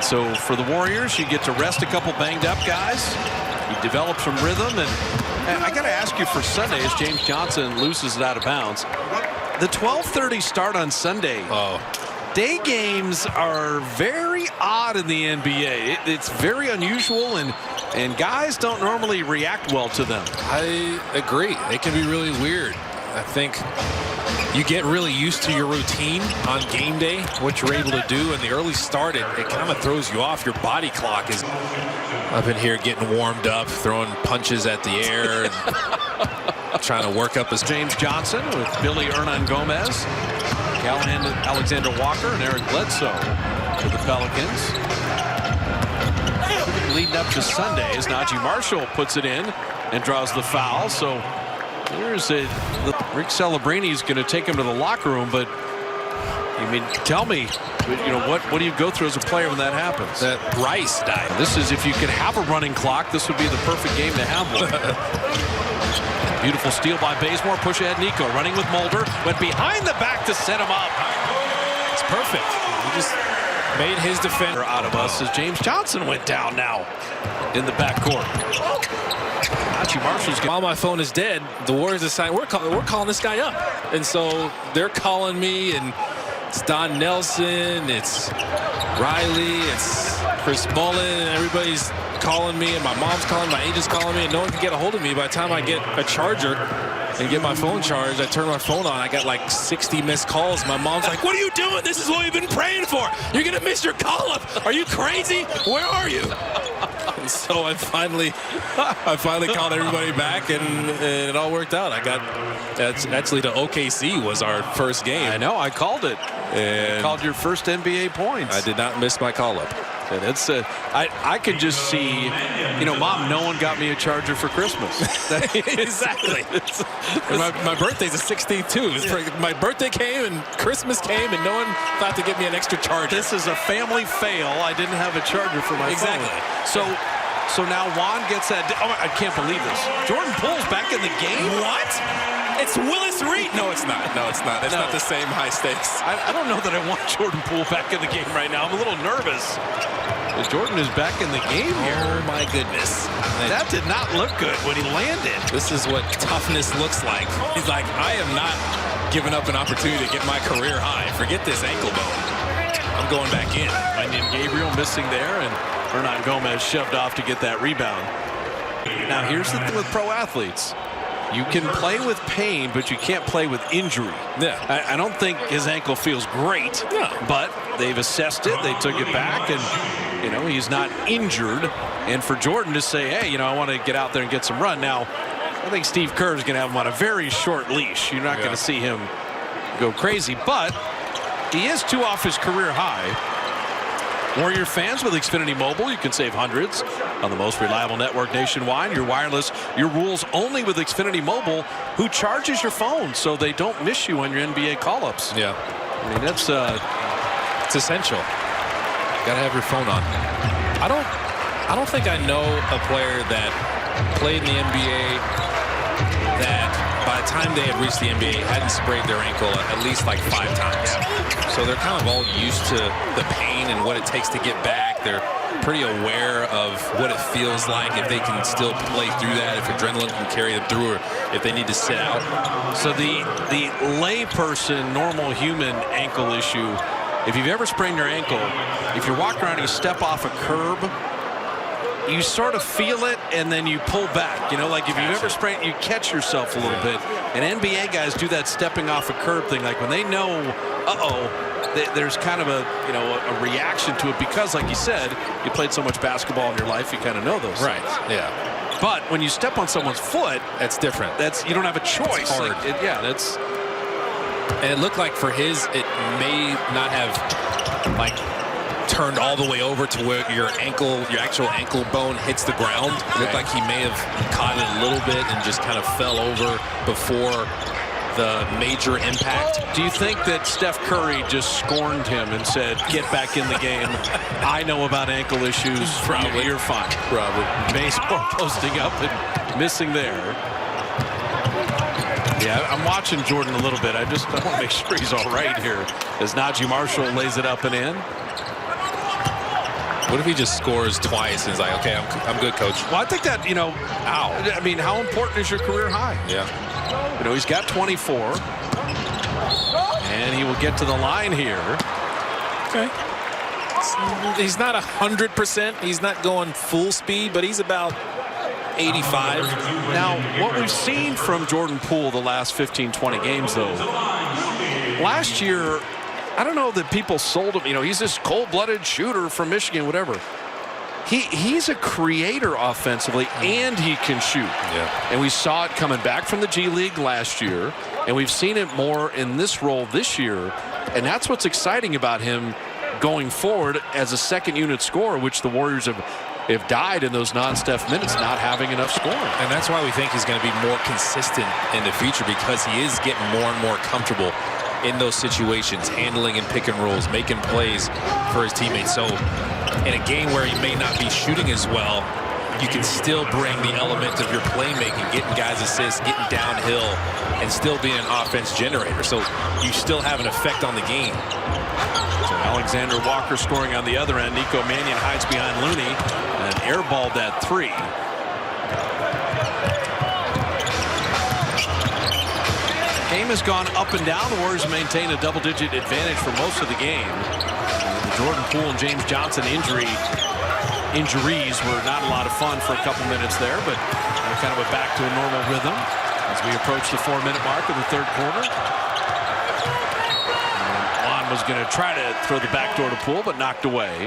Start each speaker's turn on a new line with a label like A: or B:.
A: And so for the Warriors, you get to rest a couple banged up guys. You develop some rhythm. And I got to ask you for Sunday, as James Johnson loses it out of bounds, the 12:30 start on Sunday. Day games are very odd in the NBA. It's very unusual, and guys don't normally react well to them.
B: I agree. It can be really weird. I think you get really used to your routine on game day, what you're able to do, and the early start, it kind of throws you off. Your body clock is up in here getting warmed up, throwing punches at the air, and trying to work up as
A: James Johnson with Billy Hernangomez, Callahan, Alexander Walker, and Eric Bledsoe for the Pelicans. Leading up to Sunday as Najee Marshall puts it in and draws the foul. So here's Rick Celebrini's going to take him to the locker room, but I mean, tell me, what do you go through as a player when that happens?
B: That Rice died.
A: This is, if you could have a running clock, this would be the perfect game to have one. Beautiful steal by Bazemore. Push ahead Nico running with Mulder. Went behind the back to set him up.
B: It's perfect. He just made his defender
A: out of us as James Johnson went down now in the backcourt. Najee Marshall's
B: while my phone is dead, the Warriors decide we're calling this guy up. And so they're calling me, and it's Don Nelson, it's Riley, it's Chris Mullen, and everybody's calling me, and my mom's calling, my agent's calling me, and no one can get a hold of me. By the time I get a charger and get my phone charged, I turn my phone on, I got like 60 missed calls. My mom's like, "What are you doing? This is what we've been praying for. You're gonna miss your call up. Are you crazy? Where are you?" And so I finally called everybody back, and it all worked out. That's actually the OKC was our first game.
A: I know, I called it.
B: And
A: you called your first NBA points.
B: I did not miss my call up.
A: And it's I could just see, Mom, no one got me a charger for Christmas.
B: Exactly. My birthday's the 16th too. My birthday came and Christmas came, and no one thought to give me an extra charger.
A: This is a family fail. I didn't have a charger for my phone. So now Juan gets that. Oh, I can't believe this. Jordan Poole's back in the game.
B: What? It's Willis Reed. No, it's not. No, it's not. It's not the same high stakes.
A: I don't know that I want Jordan Poole back in the game right now. I'm a little nervous. Jordan is back in the game here.
B: Oh, my goodness.
A: That did not look good when he landed.
B: This is what toughness looks like. He's like, I am not giving up an opportunity to get my career high. Forget this ankle bone. I'm going back in.
A: And Gabriel missing there, and Hernangomez shoved off to get that rebound. Now, here's the thing with pro athletes. You can play with pain, but you can't play with injury.
B: Yeah.
A: I don't think his ankle feels great, but they've assessed it. They took it back, and, he's not injured. And for Jordan to say, hey, I want to get out there and get some run. Now, I think Steve Kerr is going to have him on a very short leash. You're not going to see him go crazy, but he is 2 off his career high. Warrior fans, with Xfinity Mobile, you can save hundreds on the most reliable network nationwide. Your wireless, your rules only with Xfinity Mobile, who charges your phone so they don't miss you on your NBA call-ups.
B: Yeah.
A: I mean, that's
B: it's essential. Got to have your phone on. I don't think I know a player that played in the NBA that by the time they had reached the NBA hadn't sprayed their ankle at least like 5 times. So they're kind of all used to the pain and what it takes to get back. They're pretty aware of what it feels like, if they can still play through that, if adrenaline can carry them through, or if they need to sit out.
A: So the layperson, normal human ankle issue, if you've ever sprained your ankle, if you're walking around and you step off a curb, you sort of feel it and then you pull back. Like if you've ever sprained, you catch yourself a little bit. And NBA guys do that stepping off a curb thing. Like when they know, there's kind of a reaction to it, because like you said, you played so much basketball in your life, you kind of know those things.
B: Right, yeah.
A: But when you step on someone's foot,
B: that's different.
A: You don't have a choice.
B: It's hard. And it looked like for his, it may not have turned all the way over to where your actual ankle bone hits the ground. It looked like he may have caught it a little bit and just kind of fell over before the major impact.
A: Do you think that Steph Curry just scorned him and said, get back in the game? I know about ankle issues.
B: Probably.
A: You're fine.
B: Probably.
A: Baseball posting up and missing there. Yeah, I'm watching Jordan a little bit. I want to make sure he's all right here as Najee Marshall lays it up and in.
B: What if he just scores twice and is like, okay, I'm good, coach?
A: Well, I think that, I mean, how important is your career high?
B: Yeah.
A: He's got 24. And he will get to the line here.
B: Okay. He's not 100%. He's not going full speed, but he's about 85.
A: Now, what we've seen from Jordan Poole the last 15, 20 games, though, last year, I don't know that people sold him. He's this cold-blooded shooter from Michigan, whatever. He's a creator offensively, and he can shoot.
B: Yeah.
A: And we saw it coming back from the G League last year, and we've seen it more in this role this year. And that's what's exciting about him going forward as a second-unit scorer, which the Warriors have died in those non-Steph minutes, not having enough scoring.
B: And that's why we think he's going to be more consistent in the future, because he is getting more and more comfortable in those situations, handling and pick and rolls, making plays for his teammates. So in a game where he may not be shooting as well, you can still bring the element of your playmaking, getting guys assists, getting downhill, and still being an offense generator. So you still have an effect on the game.
A: So Alexander Walker scoring on the other end. Nico Mannion hides behind Looney and airballed that three. Game has gone up and down. The Warriors maintain a double-digit advantage for most of the game. The Jordan Poole and James Johnson injuries were not a lot of fun for a couple minutes there, but they kind of went back to a normal rhythm as we approach the 4-minute mark of the third quarter. Juan was going to try to throw the backdoor to Poole, but knocked away.